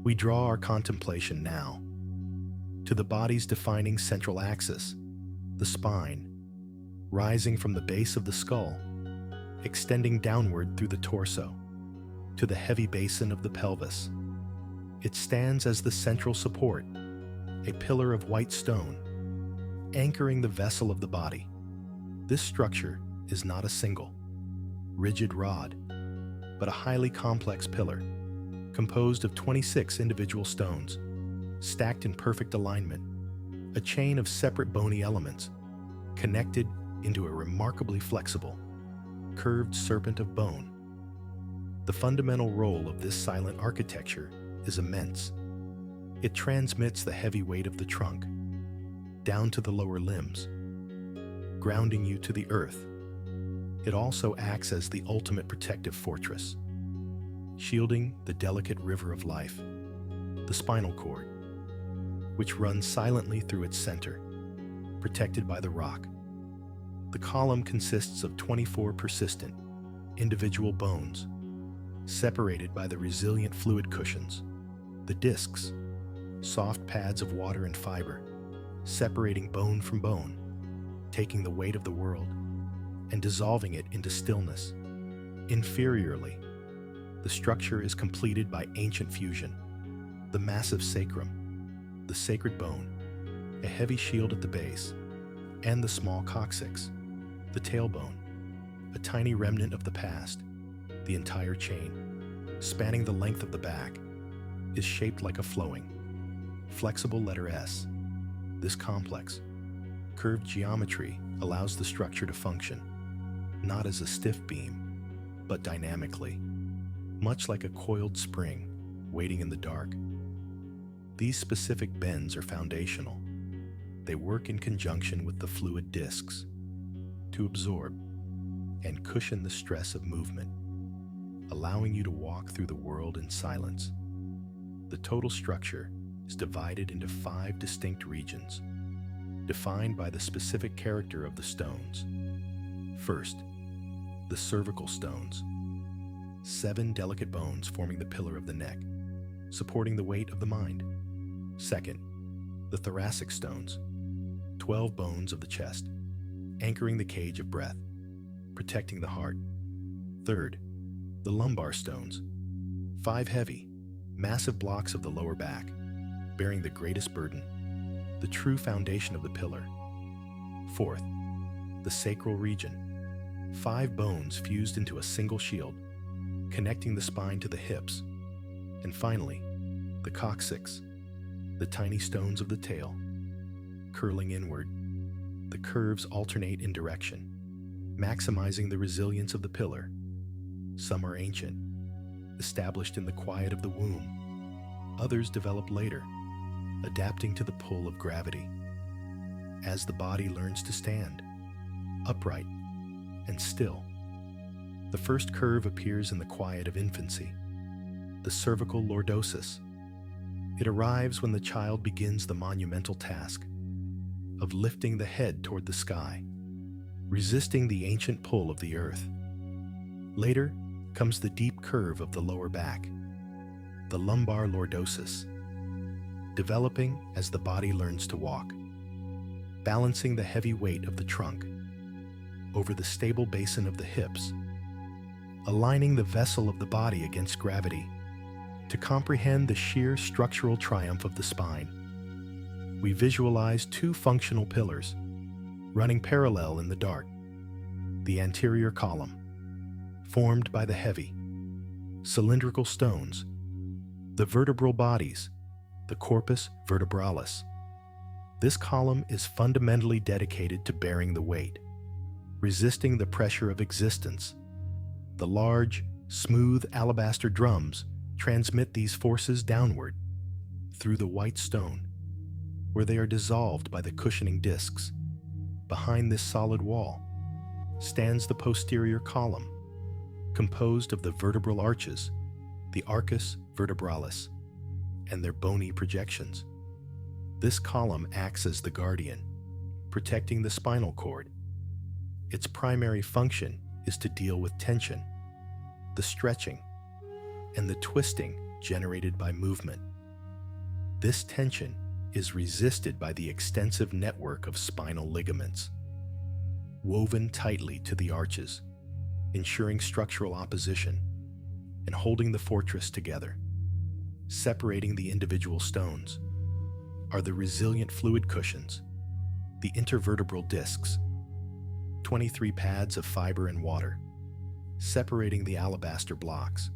We draw our contemplation now to the body's defining central axis, the spine, rising from the base of the skull, extending downward through the torso, to the heavy basin of the pelvis. It stands as the central support, a pillar of white stone, anchoring the vessel of the body. This structure is not a single, rigid rod, but a highly complex pillar, composed of 26 individual stones, stacked in perfect alignment, a chain of separate bony elements, connected into a remarkably flexible, curved serpent of bone. The fundamental role of this silent architecture is immense. It transmits the heavy weight of the trunk down to the lower limbs, grounding you to the earth. It also acts as the ultimate protective fortress, shielding the delicate river of life, the spinal cord, which runs silently through its center, protected by the rock. The column consists of 24 persistent, individual bones, separated by the resilient fluid cushions. The discs, soft pads of water and fiber, separating bone from bone, taking the weight of the world and dissolving it into stillness. Inferiorly, the structure is completed by ancient fusion, the massive sacrum, the sacred bone, a heavy shield at the base, and the small coccyx, the tailbone, a tiny remnant of the past. The entire chain, spanning the length of the back, is shaped like a flowing, flexible letter S. This complex, curved geometry allows the structure to function, not as a stiff beam, but dynamically, much like a coiled spring waiting in the dark. These specific bends are foundational. They work in conjunction with the fluid discs to absorb and cushion the stress of movement, allowing you to walk through the world in silence. The total structure is divided into 5 distinct regions, defined by the specific character of the stones. First, the cervical stones, 7 delicate bones forming the pillar of the neck, supporting the weight of the mind. Second, the thoracic stones, 12 bones of the chest, anchoring the cage of breath, protecting the heart. Third, the lumbar stones, 5 heavy, massive blocks of the lower back, bearing the greatest burden, the true foundation of the pillar. Fourth, the sacral region, 5 bones fused into a single shield, connecting the spine to the hips. And finally, the coccyx, the tiny stones of the tail, curling inward. The curves alternate in direction, maximizing the resilience of the pillar. Some are ancient, established in the quiet of the womb. Others develop later, adapting to the pull of gravity. As the body learns to stand, upright and still, the first curve appears in the quiet of infancy, the cervical lordosis. It arrives when the child begins the monumental task of lifting the head toward the sky, resisting the ancient pull of the earth. Later comes the deep curve of the lower back, the lumbar lordosis, developing as the body learns to walk, balancing the heavy weight of the trunk over the stable basin of the hips, aligning the vessel of the body against gravity to comprehend the sheer structural triumph of the spine. We visualize 2 functional pillars running parallel in the dark. The anterior column, formed by the heavy, cylindrical stones, the vertebral bodies, the corpus vertebralis. This column is fundamentally dedicated to bearing the weight, resisting the pressure of existence. The large, smooth alabaster drums transmit these forces downward through the white stone, where they are dissolved by the cushioning discs. Behind this solid wall stands the posterior column, composed of the vertebral arches, the arcus vertebralis, and their bony projections. This column acts as the guardian, protecting the spinal cord. Its primary function is to deal with tension, the stretching, and the twisting generated by movement. This tension is resisted by the extensive network of spinal ligaments, woven tightly to the arches, ensuring structural opposition and holding the fortress together. Separating the individual stones are the resilient fluid cushions, the intervertebral discs, 23 pads of fiber and water, separating the alabaster blocks.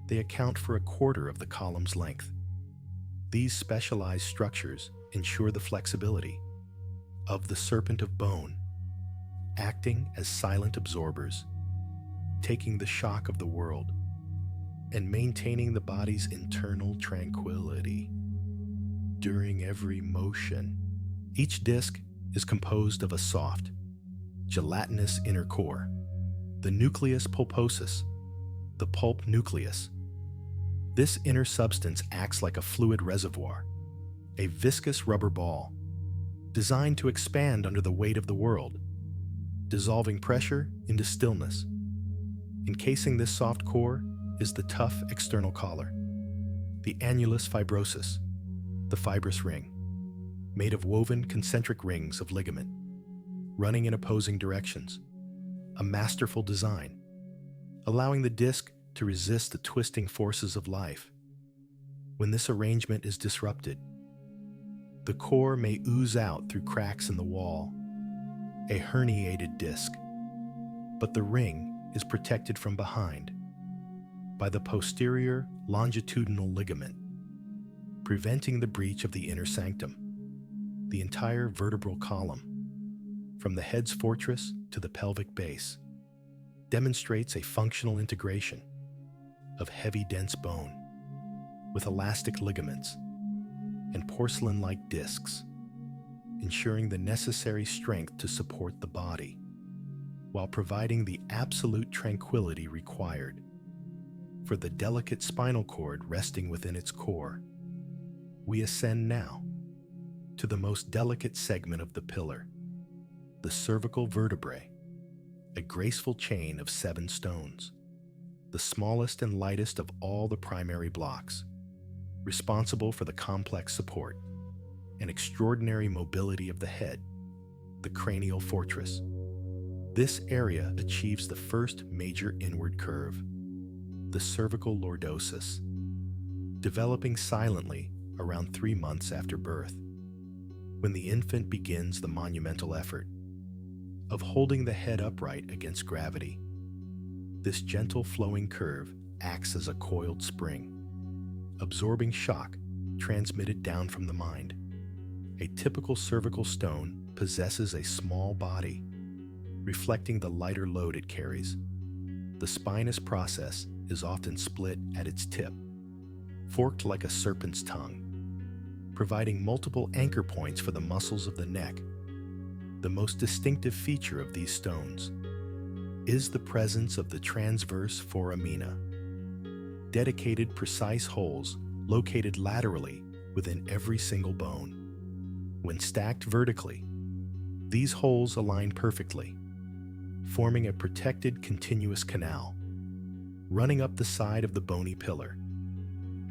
They account for a quarter of the column's length. These specialized structures ensure the flexibility of the Serpent of Bone, acting as silent absorbers, taking the shock of the world and maintaining the body's internal tranquility during every motion. Each disc is composed of a soft, gelatinous inner core, the nucleus pulposus, the pulp nucleus. This inner substance acts like a fluid reservoir, a viscous rubber ball, designed to expand under the weight of the world, dissolving pressure into stillness. Encasing this soft core is the tough external collar, the annulus fibrosus, the fibrous ring, made of woven concentric rings of ligament, running in opposing directions, a masterful design, allowing the disc to resist the twisting forces of life. When this arrangement is disrupted, the core may ooze out through cracks in the wall, a herniated disc, but the ring is protected from behind by the posterior longitudinal ligament, preventing the breach of the inner sanctum. The entire vertebral column, from the head's fortress to the pelvic base, demonstrates a functional integration of heavy, dense bone with elastic ligaments and porcelain-like discs, ensuring the necessary strength to support the body while providing the absolute tranquility required for the delicate spinal cord resting within its core. We ascend now to the most delicate segment of the pillar, the cervical vertebrae, a graceful chain of 7 stones, the smallest and lightest of all the primary blocks, responsible for the complex support and extraordinary mobility of the head, the cranial fortress. This area achieves the first major inward curve, the cervical lordosis, developing silently around 3 months after birth, when the infant begins the monumental effort of holding the head upright against gravity. This gentle flowing curve acts as a coiled spring, absorbing shock transmitted down from the mind. A typical cervical stone possesses a small body, reflecting the lighter load it carries. The spinous process is often split at its tip, forked like a serpent's tongue, providing multiple anchor points for the muscles of the neck. The most distinctive feature of these stones is the presence of the transverse foramina, dedicated precise holes located laterally within every single bone. When stacked vertically, these holes align perfectly, forming a protected continuous canal running up the side of the bony pillar.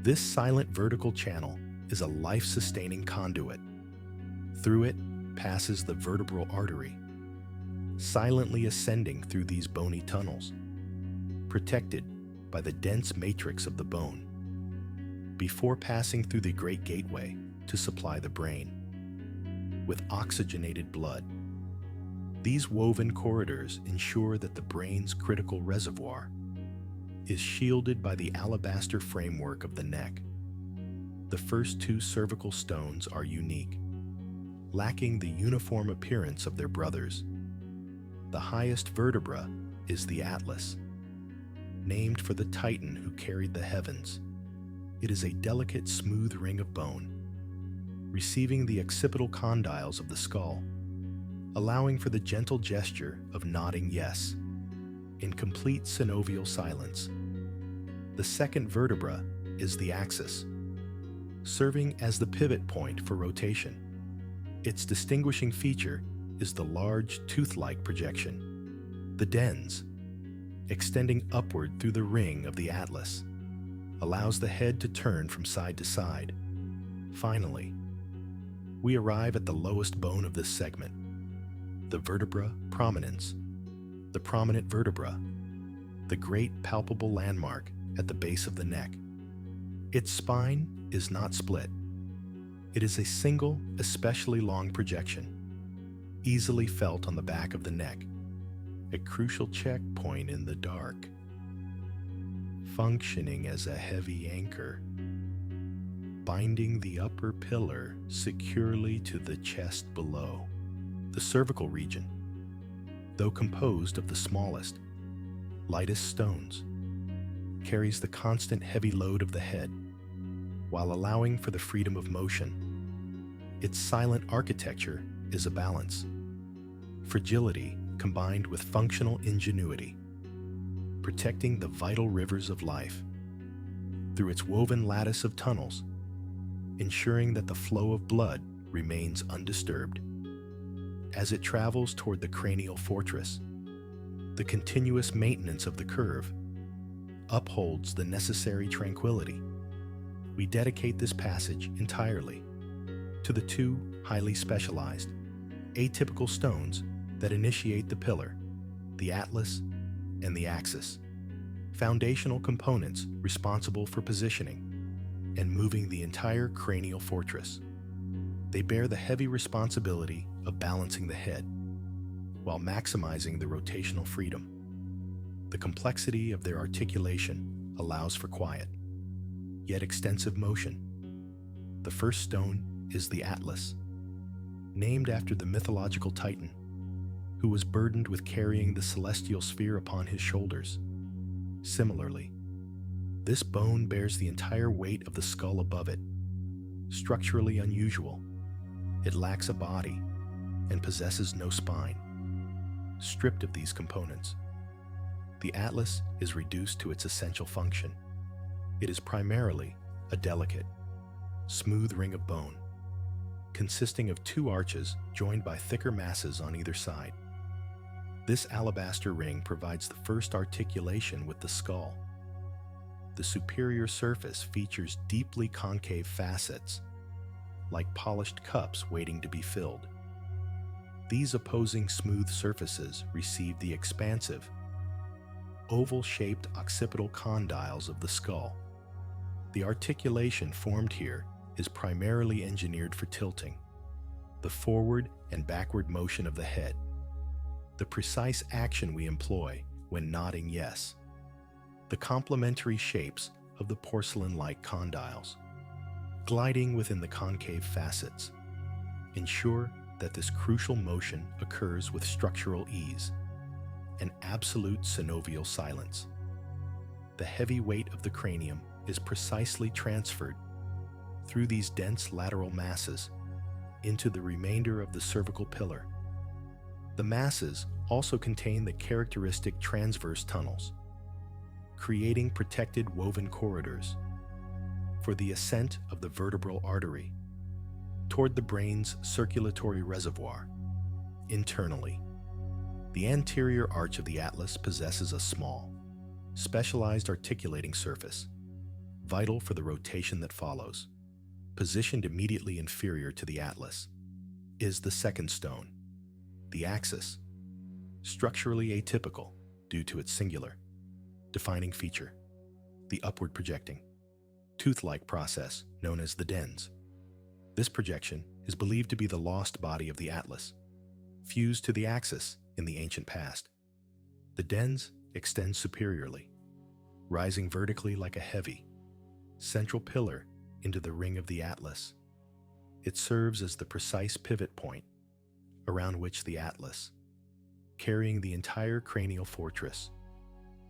This silent vertical channel is a life-sustaining conduit. Through it passes the vertebral artery, silently ascending through these bony tunnels, protected by the dense matrix of the bone, before passing through the great gateway to supply the brain with oxygenated blood. These woven corridors ensure that the brain's critical reservoir is shielded by the alabaster framework of the neck. The first 2 cervical stones are unique, lacking the uniform appearance of their brothers. The highest vertebra is the atlas, named for the Titan who carried the heavens. It is a delicate, smooth ring of bone, receiving the occipital condyles of the skull, allowing for the gentle gesture of nodding yes, in complete synovial silence. The second vertebra is the axis, serving as the pivot point for rotation. Its distinguishing feature is the large tooth-like projection, the dens, extending upward through the ring of the atlas, allows the head to turn from side to side, Finally, we arrive at the lowest bone of this segment, the vertebra prominens, the prominent vertebra, the great palpable landmark at the base of the neck. Its spine is not split. It is a single, especially long projection, easily felt on the back of the neck, a crucial checkpoint in the dark, functioning as a heavy anchor, binding the upper pillar securely to the chest below. The cervical region, though composed of the smallest, lightest stones, carries the constant heavy load of the head, while allowing for the freedom of motion. Its silent architecture is a balance, fragility combined with functional ingenuity, protecting the vital rivers of life through its woven lattice of tunnels, ensuring that the flow of blood remains undisturbed. As it travels toward the cranial fortress, the continuous maintenance of the curve upholds the necessary tranquility. We dedicate this passage entirely to the two highly specialized, atypical stones that initiate the pillar, the atlas and the axis, foundational components responsible for positioning and moving the entire cranial fortress. They bear the heavy responsibility of balancing the head while maximizing the rotational freedom. The complexity of their articulation allows for quiet, yet extensive motion. The first stone is the Atlas, named after the mythological Titan, who was burdened with carrying the celestial sphere upon his shoulders. Similarly, this bone bears the entire weight of the skull above it. Structurally unusual, it lacks a body and possesses no spine. Stripped of these components, the atlas is reduced to its essential function. It is primarily a delicate, smooth ring of bone, consisting of two arches joined by thicker masses on either side. This alabaster ring provides the first articulation with the skull. The superior surface features deeply concave facets, like polished cups waiting to be filled. These opposing smooth surfaces receive the expansive, oval-shaped occipital condyles of the skull. The articulation formed here is primarily engineered for tilting, the forward and backward motion of the head, the precise action we employ when nodding yes, the complementary shapes of the porcelain-like condyles, gliding within the concave facets, ensure that this crucial motion occurs with structural ease and absolute synovial silence. The heavy weight of the cranium is precisely transferred through these dense lateral masses into the remainder of the cervical pillar. The masses also contain the characteristic transverse tunnels, creating protected woven corridors for the ascent of the vertebral artery toward the brain's circulatory reservoir. Internally, the anterior arch of the atlas possesses a small, specialized articulating surface, vital for the rotation that follows. Positioned immediately inferior to the atlas is the second stone, the axis, structurally atypical due to its singular, defining feature, the upward projecting, tooth-like process known as the dens. This projection is believed to be the lost body of the atlas, fused to the axis in the ancient past. The dens extend superiorly, rising vertically like a heavy, central pillar into the ring of the atlas. It serves as the precise pivot point around which the atlas, carrying the entire cranial fortress,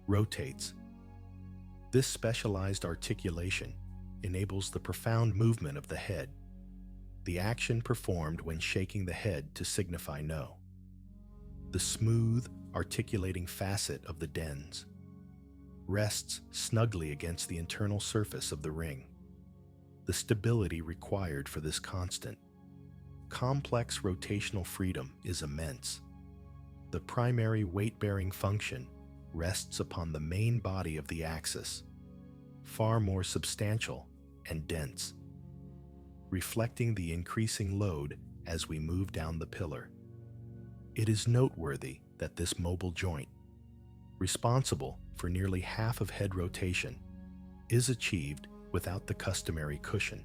rotates. This specialized articulation enables the profound movement of the head, the action performed when shaking the head to signify no. The smooth, articulating facet of the dens rests snugly against the internal surface of the ring. The stability required for this constant, complex rotational freedom is immense. The primary weight-bearing function rests upon the main body of the axis, far more substantial and dense, reflecting the increasing load as we move down the pillar. It is noteworthy that this mobile joint, responsible for nearly half of head rotation, is achieved without the customary cushion.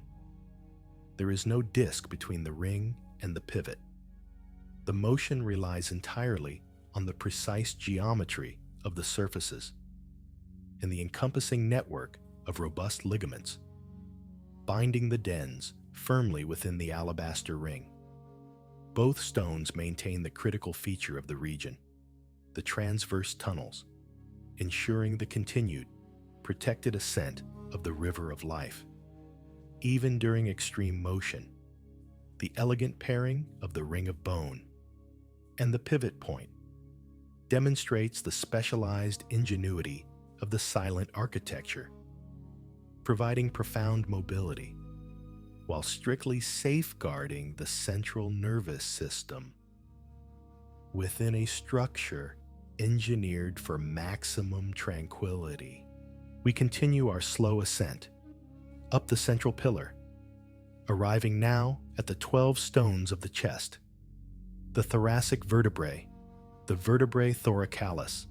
There is no disc between the ring and the pivot. The motion relies entirely on the precise geometry of the surfaces and the encompassing network of robust ligaments, binding the dens firmly within the alabaster ring. Both stones maintain the critical feature of the region, the transverse tunnels, ensuring the continued, protected ascent of the river of life. Even during extreme motion, the elegant pairing of the ring of bone and the pivot point demonstrates the specialized ingenuity of the silent architecture, providing profound mobility while strictly safeguarding the central nervous system within a structure engineered for maximum tranquility. We continue our slow ascent up the central pillar, arriving now at the 12 stones of the chest, the thoracic vertebrae, the vertebrae thoracalis.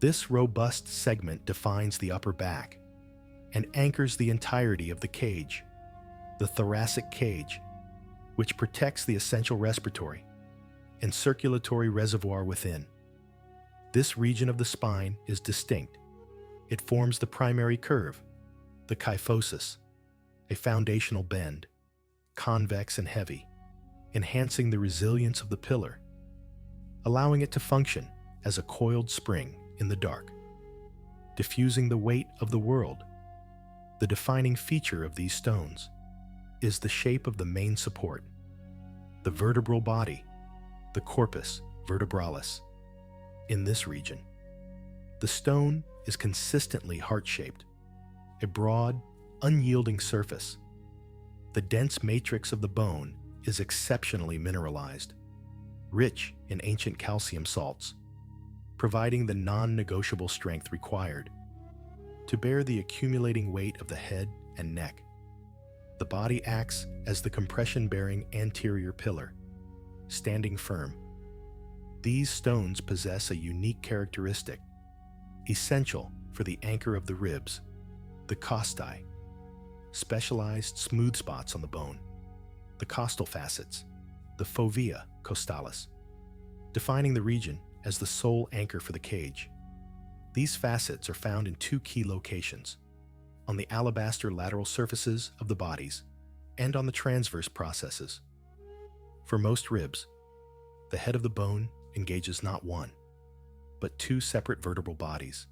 This robust segment defines the upper back and anchors the entirety of the cage, the thoracic cage, which protects the essential respiratory and circulatory reservoir within. This region of the spine is distinct. It forms the primary curve, the kyphosis, a foundational bend, convex and heavy, enhancing the resilience of the pillar, allowing it to function as a coiled spring in the dark, diffusing the weight of the world. The defining feature of these stones is the shape of the main support, the vertebral body, the corpus vertebralis. In this region, the stone is consistently heart-shaped, a broad, unyielding surface. The dense matrix of the bone is exceptionally mineralized, rich in ancient calcium salts, providing the non-negotiable strength required to bear the accumulating weight of the head and neck. The body acts as the compression-bearing anterior pillar, standing firm. These stones possess a unique characteristic, essential for the anchor of the ribs, the costae, specialized smooth spots on the bone, the costal facets, the fovea costalis, defining the region as the sole anchor for the cage. These facets are found in two key locations, on the alabaster lateral surfaces of the bodies and on the transverse processes. For most ribs, the head of the bone engages not one, but two separate vertebral bodies,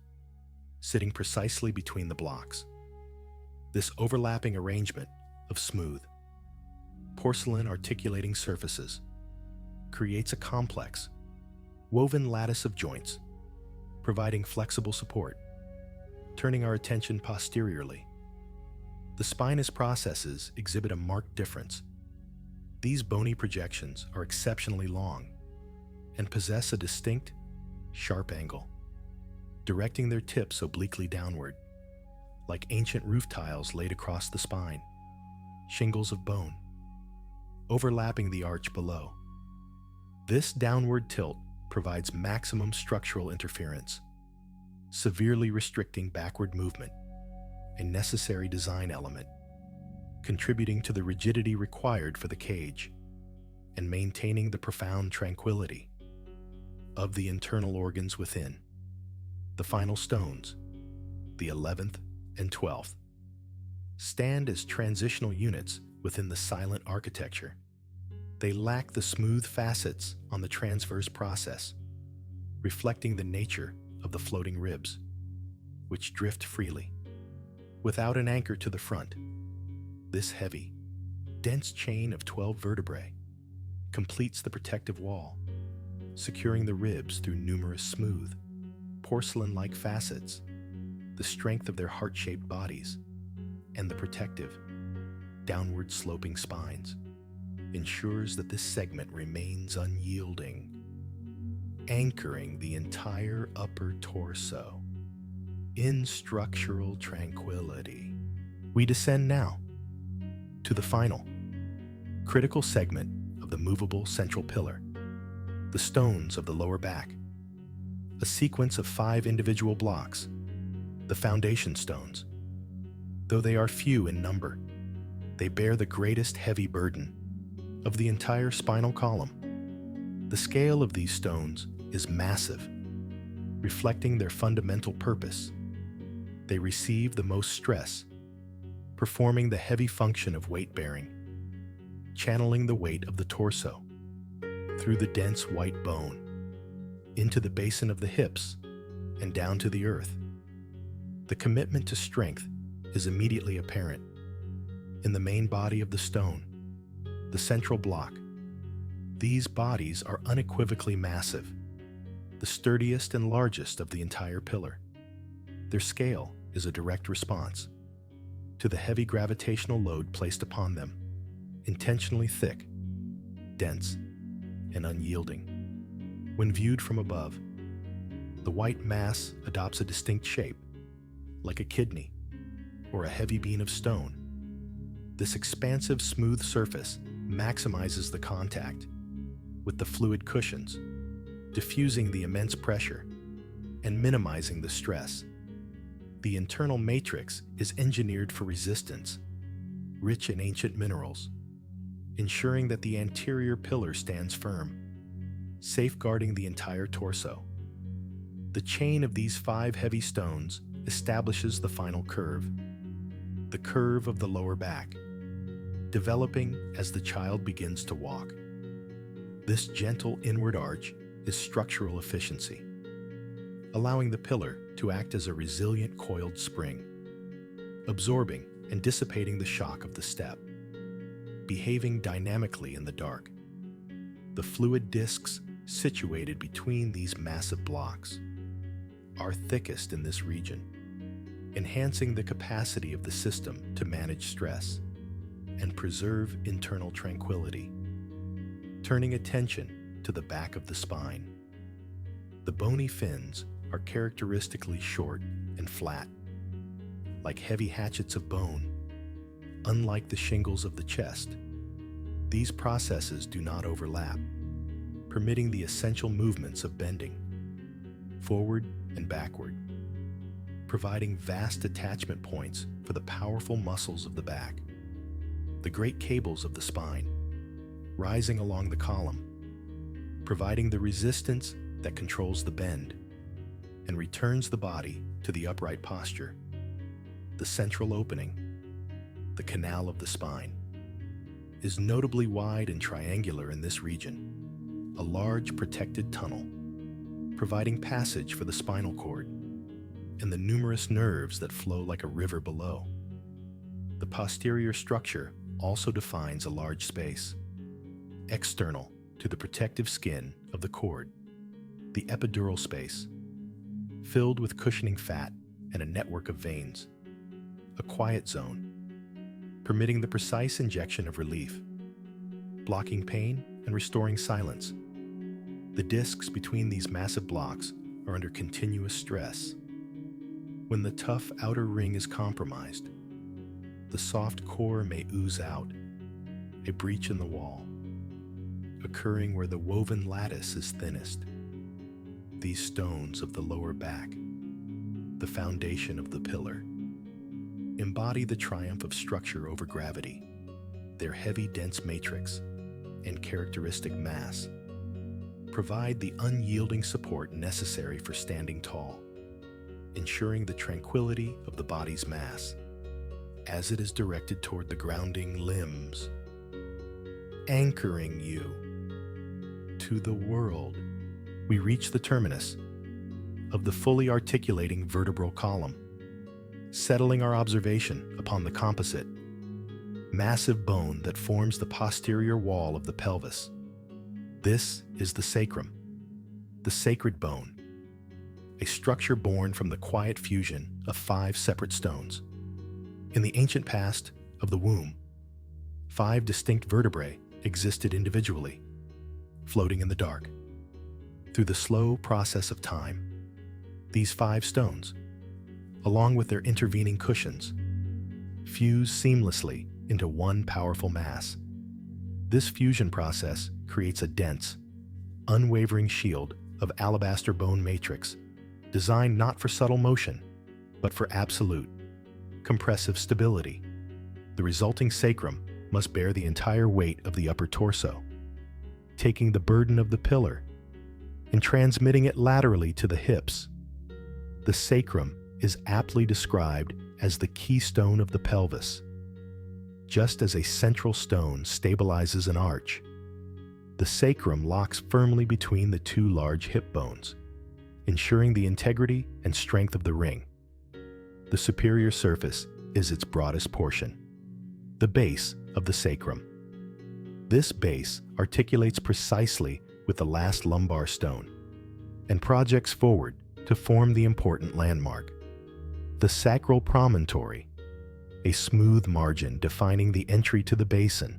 sitting precisely between the blocks. This overlapping arrangement of smooth, porcelain articulating surfaces creates a complex, woven lattice of joints, providing flexible support. Turning our attention posteriorly, the spinous processes exhibit a marked difference. These bony projections are exceptionally long and possess a distinct, sharp angle, directing their tips obliquely downward, like ancient roof tiles laid across the spine, shingles of bone, overlapping the arch below. This downward tilt provides maximum structural interference, severely restricting backward movement, a necessary design element, contributing to the rigidity required for the cage and maintaining the profound tranquility of the internal organs within. The final stones, the 11th and 12th, stand as transitional units within the silent architecture. They lack the smooth facets on the transverse process, reflecting the nature of the floating ribs, which drift freely, without an anchor to the front. This heavy, dense chain of 12 vertebrae completes the protective wall, securing the ribs through numerous smooth, porcelain-like facets. The strength of their heart-shaped bodies and the protective, downward-sloping spines ensures that this segment remains unyielding, anchoring the entire upper torso in structural tranquility. We descend now to to the final, critical segment of the movable central pillar, the stones of the lower back, a sequence of 5 individual blocks, the foundation stones. Though they are few in number, they bear the greatest heavy burden of the entire spinal column. The scale of these stones is massive, reflecting their fundamental purpose. They receive the most stress, performing the heavy function of weight-bearing, channeling the weight of the torso through the dense white bone, into the basin of the hips, and down to the earth. The commitment to strength is immediately apparent in the main body of the stone, the central block. These bodies are unequivocally massive, the sturdiest and largest of the entire pillar. Their scale is a direct response to the heavy gravitational load placed upon them, intentionally thick, dense, and unyielding. When viewed from above, the white mass adopts a distinct shape, like a kidney or a heavy beam of stone. This expansive, smooth surface maximizes the contact with the fluid cushions, diffusing the immense pressure and minimizing the stress. The internal matrix is engineered for resistance, rich in ancient minerals, ensuring that the anterior pillar stands firm, safeguarding the entire torso. The chain of these 5 heavy stones establishes the final curve, the curve of the lower back, developing as the child begins to walk. This gentle inward arch is structural efficiency, allowing the pillar to act as a resilient coiled spring, absorbing and dissipating the shock of the step, behaving dynamically in the dark. The fluid discs situated between these massive blocks are thickest in this region, enhancing the capacity of the system to manage stress and preserve internal tranquility. Turning attention to the back of the spine, the bony fins are characteristically short and flat, like heavy hatchets of bone. Unlike the shingles of the chest, these processes do not overlap, permitting the essential movements of bending, forward and backward, providing vast attachment points for the powerful muscles of the back. The great cables of the spine, rising along the column, providing the resistance that controls the bend and returns the body to the upright posture. The central opening, the canal of the spine, is notably wide and triangular in this region, a large protected tunnel, providing passage for the spinal cord and the numerous nerves that flow like a river below. The posterior structure also defines a large space, external to the protective skin of the cord, the epidural space, filled with cushioning fat and a network of veins, a quiet zone, permitting the precise injection of relief, blocking pain and restoring silence. The discs between these massive blocks are under continuous stress. When the tough outer ring is compromised, the soft core may ooze out, a breach in the wall, occurring where the woven lattice is thinnest. These stones of the lower back, the foundation of the pillar, embody the triumph of structure over gravity. Their heavy, dense matrix and characteristic mass provide the unyielding support necessary for standing tall, ensuring the tranquility of the body's mass as it is directed toward the grounding limbs, anchoring you to the world. We reach the terminus of the fully articulating vertebral column, settling our observation upon the composite, massive bone that forms the posterior wall of the pelvis. This is the sacrum, the sacred bone, a structure born from the quiet fusion of 5 separate stones. In the ancient past of the womb, 5 distinct vertebrae existed individually, floating in the dark. Through the slow process of time, these 5 stones, along with their intervening cushions, fuse seamlessly into one powerful mass. This fusion process creates a dense, unwavering shield of alabaster bone matrix, designed not for subtle motion, but for absolute, compressive stability. The resulting sacrum must bear the entire weight of the upper torso, taking the burden of the pillar and transmitting it laterally to the hips. The sacrum is aptly described as the keystone of the pelvis. Just as a central stone stabilizes an arch, the sacrum locks firmly between the two large hip bones, ensuring the integrity and strength of the ring. The superior surface is its broadest portion, the base of the sacrum. This base articulates precisely with the last lumbar stone and projects forward to form the important landmark, the sacral promontory, a smooth margin defining the entry to the basin.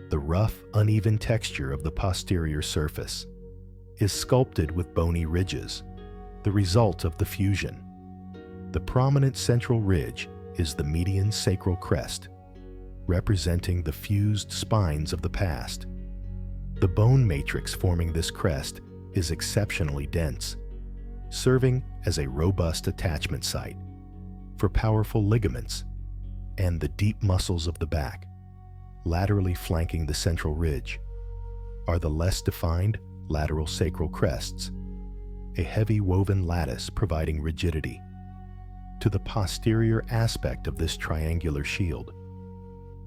The rough, uneven texture of the posterior surface is sculpted with bony ridges, the result of the fusion. The prominent central ridge is the median sacral crest, representing the fused spines of the past. The bone matrix forming this crest is exceptionally dense, serving as a robust attachment site for powerful ligaments and the deep muscles of the back. Laterally flanking the central ridge are the less defined lateral sacral crests, a heavy woven lattice providing rigidity to the posterior aspect of this triangular shield.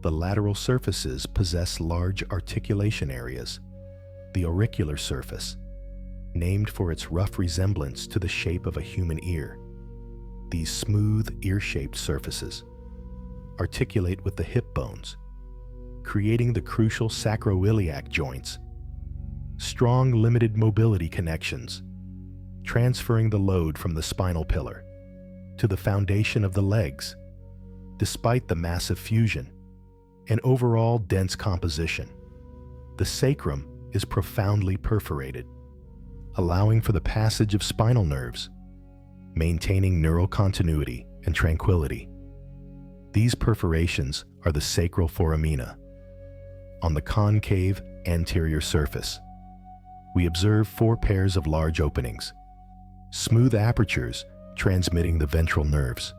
The lateral surfaces possess large articulation areas. The auricular surface, named for its rough resemblance to the shape of a human ear. These smooth, ear-shaped surfaces articulate with the hip bones, creating the crucial sacroiliac joints. Strong, limited mobility connections, transferring the load from the spinal pillar to the foundation of the legs. Despite the massive fusion and overall dense composition, the sacrum is profoundly perforated, allowing for the passage of spinal nerves, maintaining neural continuity and tranquility. These perforations are the sacral foramina. On the concave anterior surface, we observe 4 pairs of large openings, smooth apertures transmitting the ventral nerves,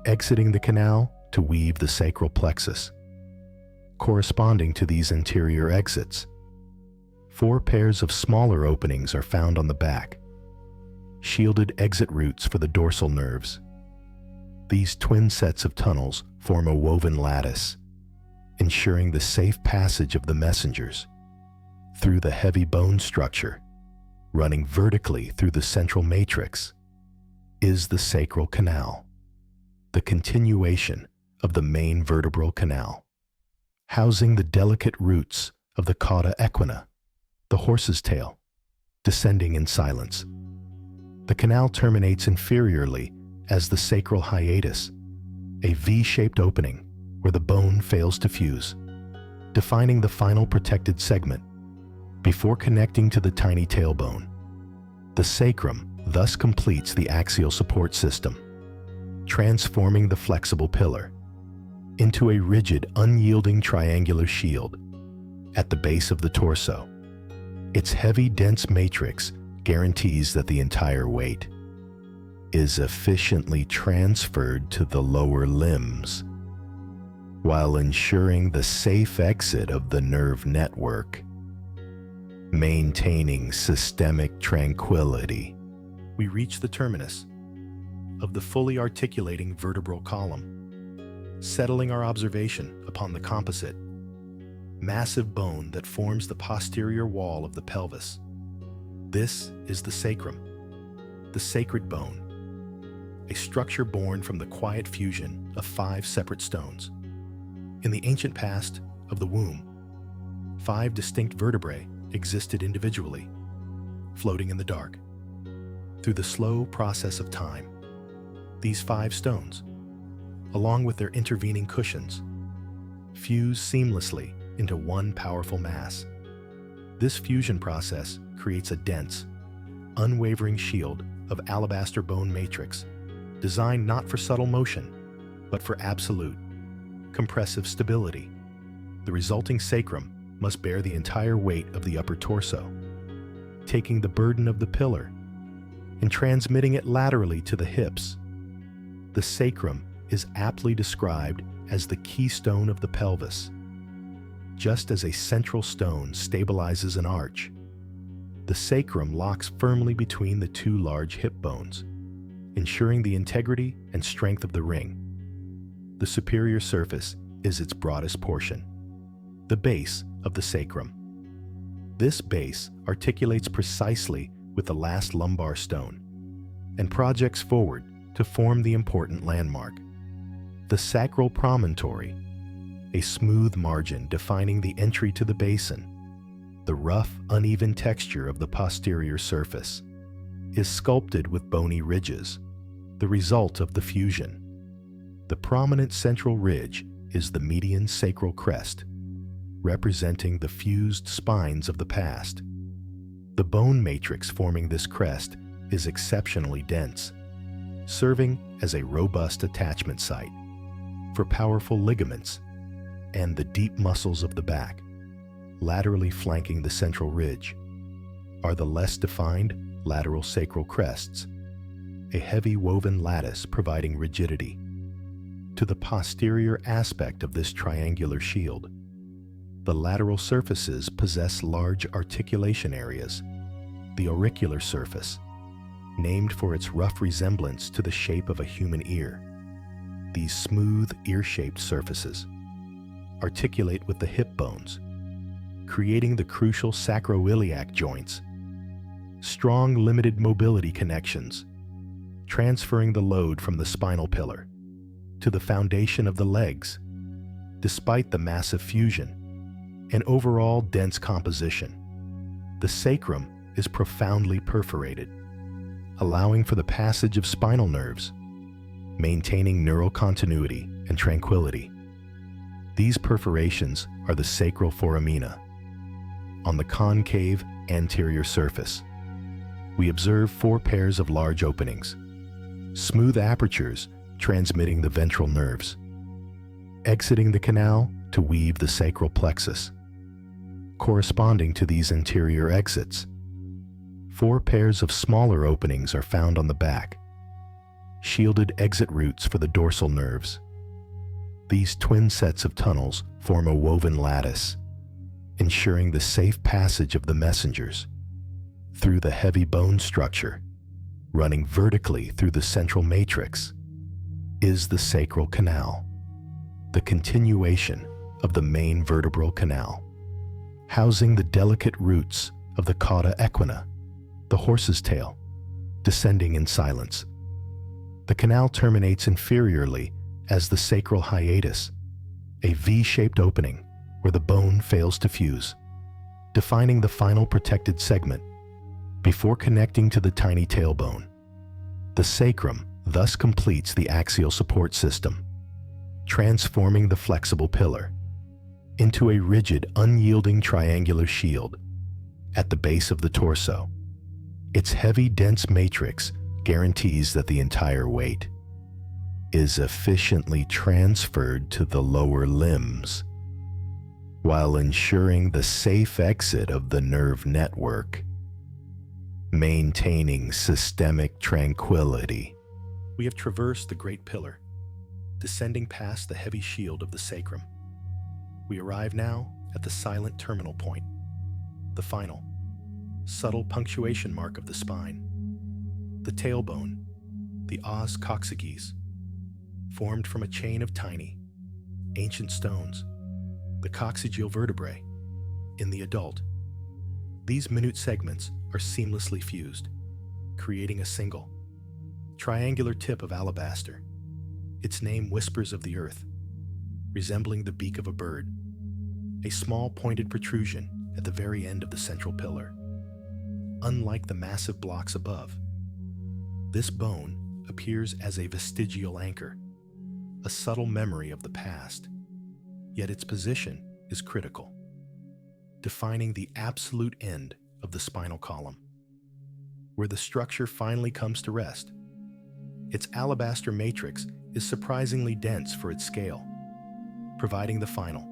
exiting the canal to weave the sacral plexus. Corresponding to these interior exits, 4 pairs of smaller openings are found on the back, shielded exit routes for the dorsal nerves. These twin sets of tunnels form a woven lattice, ensuring the safe passage of the messengers through the heavy bone structure. Running vertically through the central matrix is the sacral canal, the continuation of the main vertebral canal, housing the delicate roots of the cauda equina, the horse's tail, descending in silence. The canal terminates inferiorly as the sacral hiatus, a V-shaped opening where the bone fails to fuse, defining the final protected segment before connecting to the tiny tailbone. The sacrum thus completes the axial support system, transforming the flexible pillar into a rigid, unyielding triangular shield at the base of the torso. Its heavy, dense matrix guarantees that the entire weight is efficiently transferred to the lower limbs, while ensuring the safe exit of the nerve network, maintaining systemic tranquility. We reach the terminus of the fully articulating vertebral column, settling our observation upon the composite, massive bone that forms the posterior wall of the pelvis. This is the sacrum, the sacred bone, a structure born from the quiet fusion of 5 separate stones. In the ancient past of the womb, 5 distinct vertebrae existed individually, floating in the dark. Through the slow process of time, these 5 stones, along with their intervening cushions, fuse seamlessly into one powerful mass. This fusion process creates a dense, unwavering shield of alabaster bone matrix, designed not for subtle motion, but for absolute, compressive stability. The resulting sacrum must bear the entire weight of the upper torso, taking the burden of the pillar and transmitting it laterally to the hips. The sacrum is aptly described as the keystone of the pelvis. Just as a central stone stabilizes an arch, the sacrum locks firmly between the two large hip bones, ensuring the integrity and strength of the ring. The superior surface is its broadest portion, the base of the sacrum. This base articulates precisely with the last lumbar stone and projects forward to form the important landmark, the sacral promontory, a smooth margin defining the entry to the basin. The rough, uneven texture of the posterior surface is sculpted with bony ridges, the result of the fusion. The prominent central ridge is the median sacral crest, representing the fused spines of the past. The bone matrix forming this crest is exceptionally dense, serving as a robust attachment site for powerful ligaments and the deep muscles of the back. Laterally flanking the central ridge are the less defined lateral sacral crests, a heavy woven lattice providing rigidity to the posterior aspect of this triangular shield. The lateral surfaces possess large articulation areas. The auricular surface, named for its rough resemblance to the shape of a human ear. These smooth, ear-shaped surfaces articulate with the hip bones, creating the crucial sacroiliac joints. Strong, limited mobility connections, transferring the load from the spinal pillar to the foundation of the legs. Despite the massive fusion and overall dense composition, the sacrum is profoundly perforated, allowing for the passage of spinal nerves, maintaining neural continuity and tranquility. These perforations are the sacral foramina. On the concave anterior surface, we observe 4 pairs of large openings, smooth apertures transmitting the ventral nerves, exiting the canal to weave the sacral plexus. Corresponding to these interior exits, 4 pairs of smaller openings are found on the back, shielded exit routes for the dorsal nerves. These twin sets of tunnels form a woven lattice, ensuring the safe passage of the messengers through the heavy bone structure. Running vertically through the central matrix is the sacral canal, the continuation of the main vertebral canal, housing the delicate roots of the cauda equina, the horse's tail, descending in silence. The canal terminates inferiorly as the sacral hiatus, a V-shaped opening where the bone fails to fuse, defining the final protected segment before connecting to the tiny tailbone. The sacrum thus completes the axial support system, transforming the flexible pillar into a rigid, unyielding triangular shield at the base of the torso. Its heavy, dense matrix guarantees that the entire weight is efficiently transferred to the lower limbs, while ensuring the safe exit of the nerve network, maintaining systemic tranquility. We have traversed the great pillar, descending past the heavy shield of the sacrum. We arrive now at the silent terminal point, the final, subtle punctuation mark of the spine. The tailbone, the os coccygeus, formed from a chain of tiny, ancient stones, the coccygeal vertebrae, in the adult. These minute segments are seamlessly fused, creating a single, triangular tip of alabaster. Its name whispers of the earth, resembling the beak of a bird, a small pointed protrusion at the very end of the central pillar. Unlike the massive blocks above, this bone appears as a vestigial anchor, a subtle memory of the past, yet its position is critical, defining the absolute end of the spinal column, where the structure finally comes to rest. Its alabaster matrix is surprisingly dense for its scale, providing the final,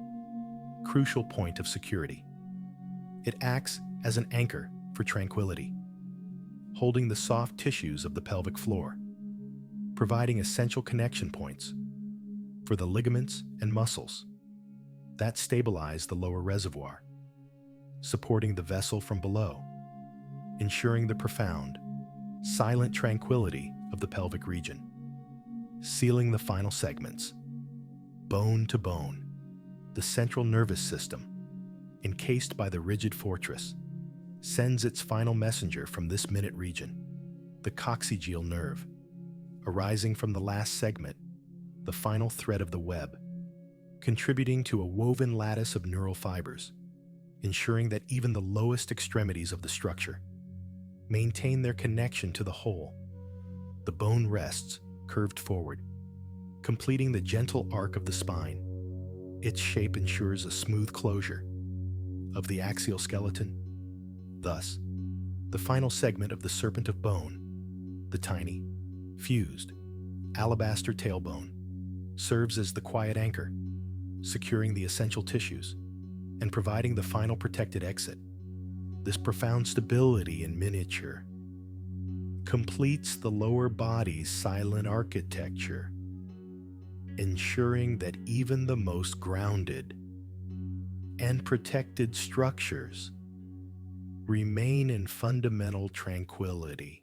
crucial point of security. It acts as an anchor for tranquility, holding the soft tissues of the pelvic floor, providing essential connection points for the ligaments and muscles that stabilize the lower reservoir, supporting the vessel from below, ensuring the profound, silent tranquility of the pelvic region. Sealing the final segments, bone to bone, the central nervous system, encased by the rigid fortress, sends its final messenger from this minute region, the coccygeal nerve, arising from the last segment, the final thread of the web, contributing to a woven lattice of neural fibers, ensuring that even the lowest extremities of the structure maintain their connection to the whole. The bone rests, curved forward, completing the gentle arc of the spine. Its shape ensures a smooth closure of the axial skeleton. Thus, the final segment of the Serpent of Bone, the tiny, fused, alabaster tailbone, serves as the quiet anchor, securing the essential tissues and providing the final protected exit. This profound stability in miniature completes the lower body's silent architecture, ensuring that even the most grounded and protected structures remain in fundamental tranquility.